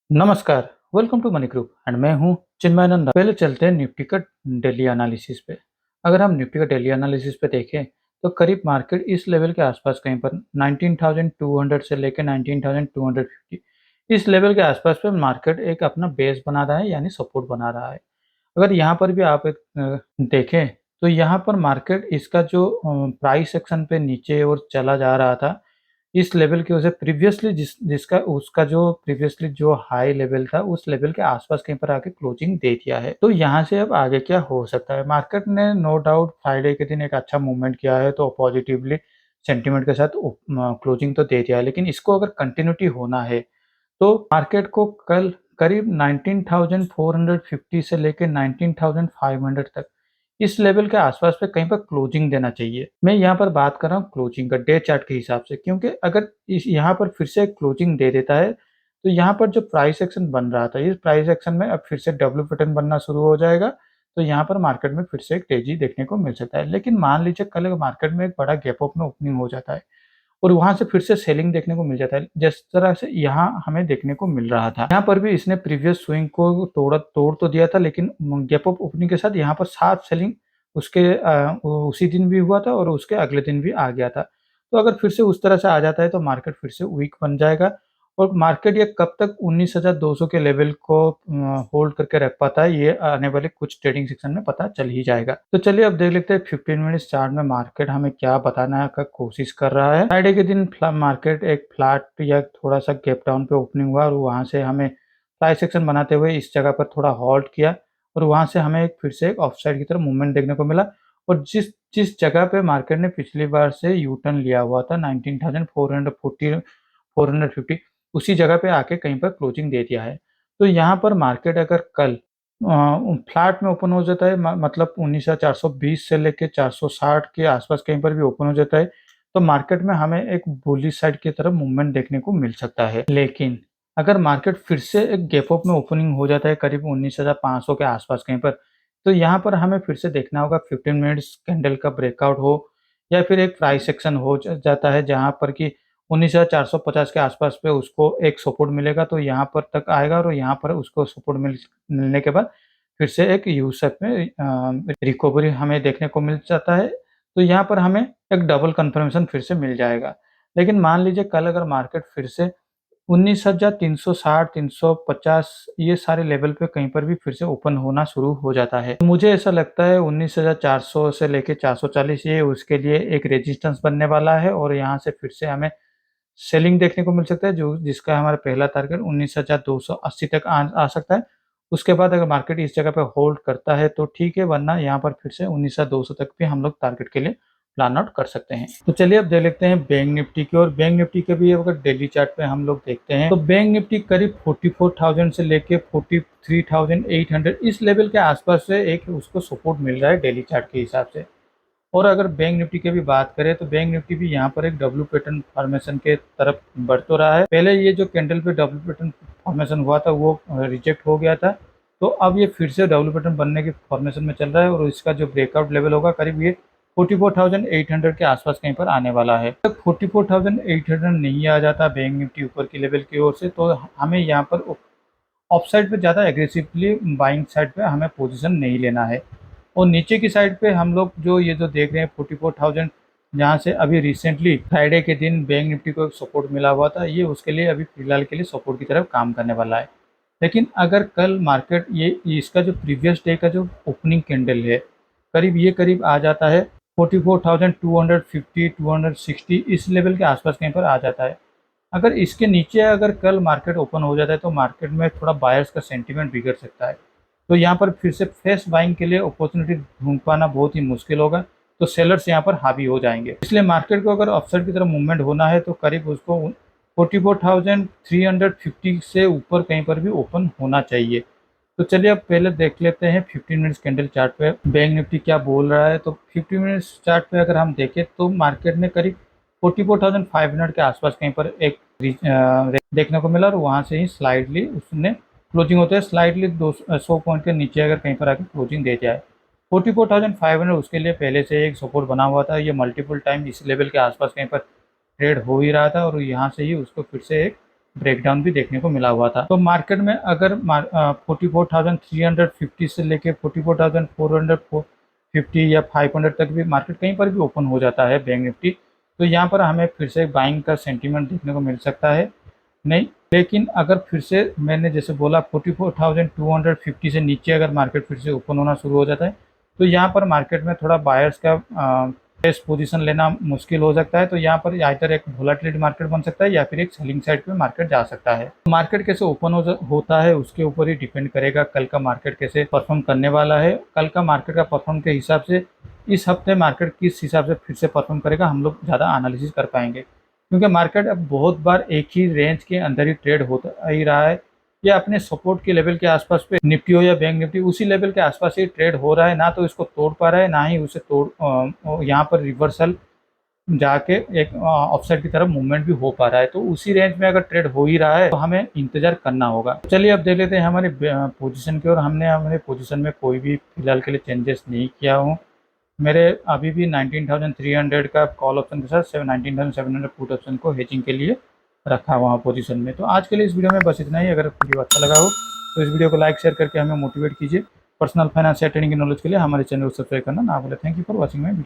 नमस्कार, welcome to money group and मैं हूँ चिन्मयानंद। पहले चलते हैं निफ्टी का डेली एनालिसिस पे। अगर हम निफ्टी का डेली एनालिसिस पे देखें तो करीब मार्केट इस लेवल के आसपास कहीं पर 19,200 से लेकर 19,250 इस लेवल के आसपास पे मार्केट एक अपना बेस बना रहा है, यानी सपोर्ट बना रहा है। अगर यहाँ पर भी आप एक देखें तो यहाँ पर मार्केट इसका जो प्राइस सेक्शन पे नीचे और चला जा रहा था, इस लेवल की वजह से प्रीवियसली जिसका उसका जो प्रीवियसली जो हाई लेवल था, उस लेवल के आसपास कहीं पर आके क्लोजिंग दे दिया है। तो यहाँ से अब आगे क्या हो सकता है? मार्केट ने नो डाउट फ्राइडे के दिन एक अच्छा मूवमेंट किया है, तो पॉजिटिवली सेंटीमेंट के साथ क्लोजिंग तो दे दिया है, लेकिन इसको अगर कंटिन्यूटी होना है तो मार्केट को कल करीब 19,450 से लेके 19,500 तक इस लेवल के आसपास पे कहीं पर क्लोजिंग देना चाहिए। मैं यहाँ पर बात कर रहा हूँ क्लोजिंग का डे चार्ट के हिसाब से, क्योंकि अगर इस यहाँ पर फिर से क्लोजिंग दे देता है तो यहाँ पर जो प्राइस एक्शन बन रहा था, इस प्राइस एक्शन में अब फिर से डब्ल्यू पैटर्न बनना शुरू हो जाएगा। तो यहाँ पर मार्केट में फिर से एक तेजी देखने को मिल सकता है। लेकिन मान लीजिए कल मार्केट में एक बड़ा गैप अप में ओपनिंग हो जाता है और वहाँ से फिर से सेलिंग देखने को मिल जाता है, जिस तरह से यहाँ हमें देखने को मिल रहा था। यहाँ पर भी इसने प्रीवियस स्विंग को तोड़ तो दिया था, लेकिन गैप अप ओपनिंग के साथ यहाँ पर शार्प सेलिंग उसके उसी दिन भी हुआ था और उसके अगले दिन भी आ गया था। तो अगर फिर से उस तरह से आ जाता है तो मार्केट फिर से वीक बन जाएगा और मार्केट ये कब तक 19,200 के लेवल को होल्ड करके रख पाता है, ये आने वाले कुछ ट्रेडिंग सेक्शन में पता चल ही जाएगा। तो चलिए अब देख लेते हैं 15 मिनट्स चार्ट में मार्केट हमें क्या बताना का कोशिश कर रहा है। फ्राइडे के दिन मार्केट एक फ्लैट या थोड़ा सा गैप डाउन पे ओपनिंग हुआ और वहां से हमें प्राइस सेक्शन बनाते हुए इस जगह पर थोड़ा हॉल्ट किया और वहां से हमें फिर से एक ऑफ साइड की तरफ मूवमेंट देखने को मिला। और जिस जिस जगह पे मार्केट ने पिछली बार से यू टर्न लिया हुआ था 19,440 450, उसी जगह पे आके कहीं पर क्लोजिंग दे दिया है। तो यहाँ पर मार्केट अगर कल फ्लैट में ओपन हो जाता है, मतलब 19,420 से लेके 460 के आसपास कहीं पर भी ओपन हो जाता है, तो मार्केट में हमें एक बुलिश साइड की तरफ मूवमेंट देखने को मिल सकता है। लेकिन अगर मार्केट फिर से एक गैप अप में ओपनिंग हो जाता है करीब 19,500 के आसपास कहीं पर, तो यहाँ पर हमें फिर से देखना होगा 15 मिनट्स कैंडल का ब्रेकआउट हो या फिर एक प्राइस सेक्शन हो जाता है जहाँ पर कि 19,450 के आसपास पे उसको एक सपोर्ट मिलेगा, तो यहाँ पर तक आएगा और यहाँ पर उसको सपोर्ट मिलने के बाद फिर से एक यू शेप में रिकवरी हमें देखने को मिल जाता है। तो यहाँ पर हमें एक डबल कन्फर्मेशन फिर से मिल जाएगा। लेकिन मान लीजिए कल अगर मार्केट फिर से 19,360, 350 ये सारे लेवल पे कहीं पर भी फिर से ओपन होना शुरू हो जाता है। तो मुझे ऐसा लगता है 19,400 से लेके 440 ये उसके लिए एक रेजिस्टेंस बनने वाला है और यहाँ से फिर से हमें सेलिंग देखने को मिल सकता है, जो जिसका हमारा पहला टारगेट 19,280 तक आ सकता है। उसके बाद अगर मार्केट इस जगह पे होल्ड करता है तो ठीक है, वरना यहाँ पर फिर से 19,200 तक भी हम लोग टारगेट के लिए प्लान आउट कर सकते हैं। तो चलिए अब देख लेते हैं बैंक निफ्टी की। और बैंक निफ्टी के भी अगर डेली चार्ट पे हम लोग देखते हैं तो बैंक निफ्टी करीब 44,000 से लेके 43,800 इस लेवल के आसपास से एक उसको सपोर्ट मिल रहा है डेली चार्ट के हिसाब से। और अगर बैंक निफ्टी की भी बात करें तो बैंक निफ्टी भी यहाँ पर एक डब्ल्यू पैटर्न फॉर्मेशन के तरफ बढ़ तो रहा है। पहले ये जो कैंडल पे डब्ल्यू पैटर्न फॉर्मेशन हुआ था वो रिजेक्ट हो गया था, तो अब ये फिर से डब्ल्यू पैटर्न बनने की फॉर्मेशन में चल रहा है और इसका जो ब्रेकआउट लेवल होगा करीब ये 44,800 के आसपास कहीं पर आने वाला है। तक 44,800 नहीं आ जाता बैंक निफ्टी ऊपर की लेवल की ओर से, तो हमें यहाँ पर ऑफ साइड पे ज़्यादा एग्रेसिवली बाइंग साइड पे हमें पोजीशन नहीं लेना है। और नीचे की साइड पे हम लोग जो ये जो देख रहे हैं 44,000, जहाँ से अभी रिसेंटली फ्राइडे के दिन बैंक निफ्टी को एक सपोर्ट मिला हुआ था, ये उसके लिए अभी फिलहाल के लिए सपोर्ट की तरफ काम करने वाला है। लेकिन अगर कल मार्केट ये इसका जो प्रीवियस डे का जो ओपनिंग कैंडल है करीब आ जाता है 44,250 260 इस लेवल के आसपास कहीं पर आ जाता है। अगर इसके नीचे अगर कल मार्केट ओपन हो जाता है तो मार्केट में थोड़ा बायर्स का सेंटीमेंट बिगड़ सकता है। तो यहाँ पर फिर से फ्रेश बाइंग के लिए अपॉर्चुनिटी ढूंढ पाना बहुत ही मुश्किल होगा, तो सेलर्स यहाँ पर हावी हो जाएंगे। इसलिए मार्केट को अगर अपसाइड की तरफ मूवमेंट होना है तो करीब उसको 44,350 से ऊपर कहीं पर भी ओपन होना चाहिए। तो चलिए अब पहले देख लेते हैं 15 मिनट्स कैंडल चार्ट पे बैंक निफ्टी क्या बोल रहा है। तो 15 मिनट्स चार्ट पे अगर हम देखें तो मार्केट ने करीब 44,500 के आसपास कहीं पर एक देखने को मिला और वहां से ही स्लाइडली उसने क्लोजिंग होते हैं स्लाइडली 200 पॉइंट के नीचे अगर कहीं पर आके क्लोजिंग दे जाए 44,500 उसके लिए पहले से एक सपोर्ट बना हुआ था। ये मल्टीपल टाइम इस लेवल के आसपास कहीं पर ट्रेड हो ही रहा था और यहाँ से ही उसको फिर से एक ब्रेकडाउन भी देखने को मिला हुआ था। तो मार्केट में अगर 44,350 से लेके 44,450 या 500 तक भी मार्केट कहीं पर भी ओपन हो जाता है बैंक निफ्टी, तो यहाँ पर हमें फिर से बाइंग का सेंटीमेंट देखने को मिल सकता है। नहीं, लेकिन अगर फिर से मैंने जैसे बोला 44,250 से नीचे अगर मार्केट फिर से ओपन होना शुरू हो जाता है, तो यहाँ पर मार्केट में थोड़ा बायर्स का फ्रेश पोजीशन लेना मुश्किल हो सकता है। तो यहाँ पर आइदर एक वोलेटिलिटी मार्केट बन सकता है या फिर एक सेलिंग साइड पे मार्केट जा सकता है। मार्केट कैसे ओपन होता है उसके ऊपर ही डिपेंड करेगा कल का मार्केट कैसे परफॉर्म करने वाला है। कल का मार्केट का परफॉर्म के हिसाब से इस हफ्ते मार्केट किस हिसाब से फिर से परफॉर्म करेगा हम लोग ज़्यादा एनालिसिस कर पाएंगे, क्योंकि मार्केट अब बहुत बार एक ही रेंज के अंदर ही ट्रेड होता ही रहा है। या अपने सपोर्ट के लेवल के आसपास पे निफ्टी हो या बैंक निफ्टी उसी लेवल के आसपास ही ट्रेड हो रहा है, ना तो इसको तोड़ पा रहा है ना ही उसे यहाँ पर रिवर्सल जाके एक ऑफसेट की तरफ मूवमेंट भी हो पा रहा है। तो उसी रेंज में अगर ट्रेड हो ही रहा है तो हमें इंतजार करना होगा। चलिए अब देख लेते हैं हमारी पोजीशन की, और हमने हमारे पोजीशन में कोई भी फिलहाल के लिए चेंजेस नहीं किया हूँ। मेरे अभी भी 19,300 का कॉल ऑप्शन के साथ 19,700 पुट ऑप्शन को हेजिंग के लिए रखा हुआ पोजीशन में। तो आज के लिए इस वीडियो में बस इतना ही। अगर वीडियो अच्छा लगा हो तो इस वीडियो को लाइक शेयर करके हमें मोटिवेट कीजिए। पर्सनल फाइनेंस या ट्रेडिंग की नॉलेज के लिए हमारे चैनल को सब्सक्राइब करना ना भूलें। Thank you for watching my video.